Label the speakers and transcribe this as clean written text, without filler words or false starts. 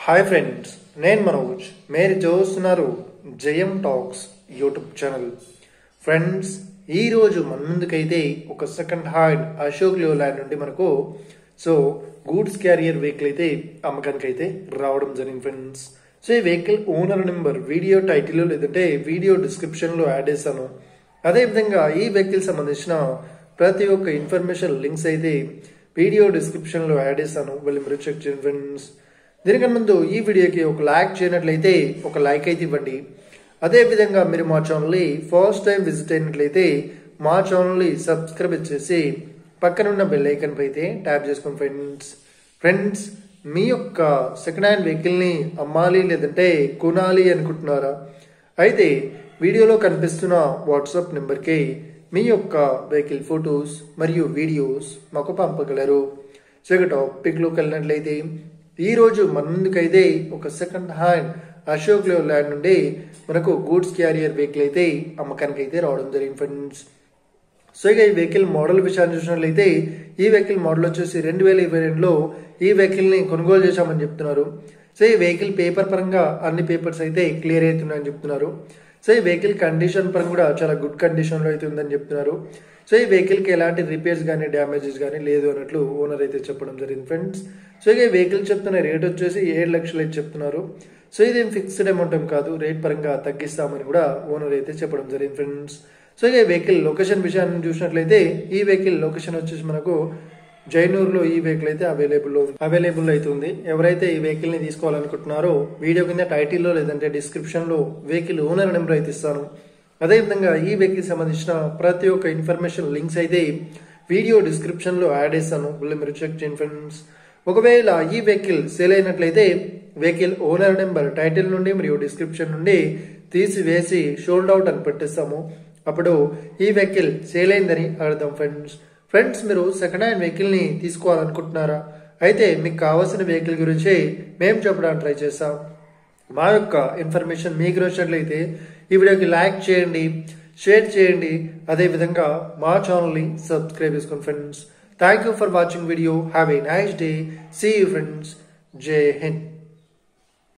Speaker 1: hi friends నేను మనోజ్ మీరు చూస్తున్నారు జయం టాక్స్ యూట్యూబ్ ఛానల్ ఫ్రెండ్స్ ఈ రోజు మన ముందుకైతే ఒక సెకండ్ హ్యాండ్ అశోక్ లేలాండ్ నుండి మనకు గూడ్స్ క్యారియర్ వెహికల్ అయితే అమ్మకానికి అయితే రావడం జరిగింది ఫ్రెండ్స్ సో ఈ vehicle owner number video title లో లేదంటే వీడియో డిస్క్రిప్షన్ లో యాడ్ చేశాను అదే విధంగా ఈ వెహికల్ సంబంధించిన ప్రతి ఒక్క ఇన్ఫర్మేషన్ లింక్స్ అయితే వీడియో డిస్క్రిప్షన్ లో యాడ్ చేశాను వెళ్ళి మీరు చెక్ చేయండి ఫ్రెండ్స్ దీనికన్నా ముందు ఈ వీడియోకి ఒక లైక్ చేయనట్లయితే ఒక లైక్ అయితే ఇవ్వండి అదే విధంగా మీరు మా ఛానల్ ని ఫస్ట్ టైం విజిట్ అయినట్లయితే మా ఛానల్ ని సబ్స్క్రైబ్ చేసి పక్కన ఉన్న బెల్ ఐకాన్ పై అయితే ట్యాప్ చేసుకోండి ఫ్రెండ్స్ మీ యొక్క సెకండ్ హ్యాండ్ వెహికల్ ని అమ్మాలి లేదంటే కొనాలి అనుకుంటున్నారా అయితే వీడియోలో కనిపిస్తున్న వాట్సాప్ నెంబర్ కి మీ యొక్క వెహికల్ ఫోటోస్ మరియు వీడియోస్ మాకు పంపగలరు సో టాపిక్ లోకి వెళ్ళినట్లయితే ఈ రోజు మన ముందుకైతే ఒక సెకండ్ హ్యాండ్ అశోక్ లేలాండ్ నుండి మనకు గూడ్స్ క్యారియర్ వెహికల్ అయితే అమ్మకానికి అయితే రావడం జరిగింది ఫ్రెండ్స్ సో ఇక ఈ వెహికల్ మోడల్ విషయాన్ని చూసినట్లయితే ఈ వెహికల్ మోడల్ వచ్చేసి 2022లో ఈ వెహికల్ ని కొనుగోలు చేశామని చెప్తున్నారు సో ఈ వెహికల్ పేపర్ పరంగా అన్ని పేపర్స్ అయితే క్లియర్ అవుతున్నాయని చెప్తున్నారు సో ఈ వెహికల్ కండిషన్ పరంగా కూడా చాలా గుడ్ కండిషన్ లో అయితే ఉందని చెప్తున్నారు సో ఈ వెహికల్ కి ఎలాంటి రిపేర్స్ కానీ డ్యామేజెస్ కానీ లేదు అన్నట్లు ఓనర్ అయితే చెప్పడం జరిగింది ఫ్రెండ్స్ సో ఇక వెహికల్ చెప్తున్న రేట్ వచ్చేసి 7 లక్షలు అయితే చెప్తున్నారు సో ఇదేం ఫిక్స్డ్ అమౌంట్ ఏం కాదు రేట్ పరంగా తగ్గిస్తామని కూడా ఓనర్ అయితే చెప్పడం జరిగింది ఫ్రెండ్స్ సో ఇక వెహికల్ లొకేషన్ విషయాన్ని చూసినట్లయితే ఈ వెహికల్ లొకేషన్ వచ్చేసి మనకు జైనూరులో ఈ వెహికల్ అయితే అవైలబుల్ అవుతుంది ఎవరైతే ఈ వెహికల్ ని తీసుకోవాలనుకుంటున్నారో వీడియో కింద టైటిల్ లో లేదంటే డిస్క్రిప్షన్ లో వెహికల్ ఓనర్ నెంబర్ అయితే ఇస్తాను అదేవిధంగా ఈ వెహికల్ సంబంధించిన ప్రతి ఒక్క ఇన్ఫర్మేషన్ లింక్స్ అయితే వీడియో డిస్క్రిప్షన్ లో యాడ్ చేస్తాను మీరు చెక్ చేయండి ఫ్రెండ్స్ ఒకవేళ ఈ వెహికల్ సేల్ అయినట్లయితే వెహికల్ ఓనర్ నెంబర్ టైటిల్ నుండి మరియు డిస్క్రిప్షన్ నుండి తీసివేసి షోల్డ్ అవుట్ అని పెట్టేస్తాము అప్పుడు ఈ వెహికల్ సేల్ అయిందని అర్థం ఫ్రెండ్స్ మీరు సెకండ్ హ్యాండ్ వెహికల్ ని తీసుకోవాలనుకుంటున్నారా అయితే మీకు కావాల్సిన వెహికల్ గురించి మేము చెప్పడానికి ట్రై చేస్తాం మా యొక్క ఇన్ఫర్మేషన్ మీకు నచ్చినట్లయితే ఈ వీడియోకి లైక్ చేయండి షేర్ చేయండి అదే విధంగా మా ఛానల్ ని సబ్స్క్రైబ్ చేసుకోండి friends thank you for watching video have a nice day see you friends Jai Hind